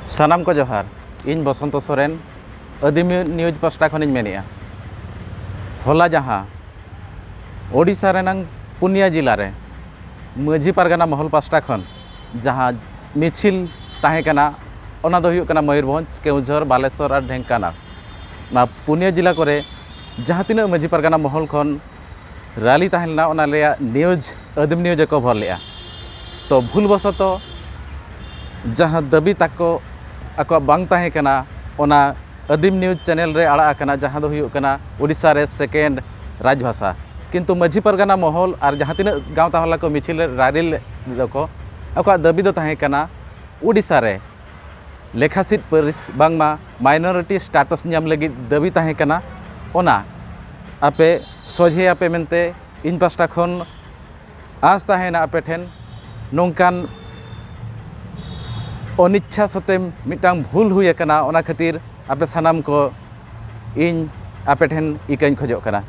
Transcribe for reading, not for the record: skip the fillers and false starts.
सानाम को जोहार इन बसंत सोरेन आदिम न्यूज पास्टा खनिज मेनिया होला जहाँ ओडिशा रेनांग पुनिया जिला रे माझी पारगाना महल पास्टा खन जहाँ मिছিল ताहे कना ओना दो हुयुग कना मयूरभंज केउझर बालेश्वर और ढेंकानाल ना पुनिया जिला करे जहाँ तीन माझी पारगाना महल खन रैली ताहेलना ओना लेया न्यूज आदिम न्यूज कवर लेया तो भूलवशत जहाँ दाबी ताको आको बांग ताहे कना ओना आदिम न्यूज चैनल रे आड़ा कना जहाँ दो हुयुग कना उड़ीसा रे सेकेंड राजभाषा किंतु माझी पारगाना महल और जहाँ तीन गाँव ताहला को मिছিল रैली को आको दाबी दो ताहे कना उड़ीसा रे लेखासिट परिस बांगमा माइनॉरिटी स्टेटस नाम लगी दाबी ताहे कना ओना आपे सोझे आपे मेनते इन पास्टा खन आस ताहेना आपे ठेन नोंकान अनिच्छा सत्ते मिटांग भूल हुई कना ओना खातिर आपे सानाम को इन आपे ठेन इकाइन खोजो कना।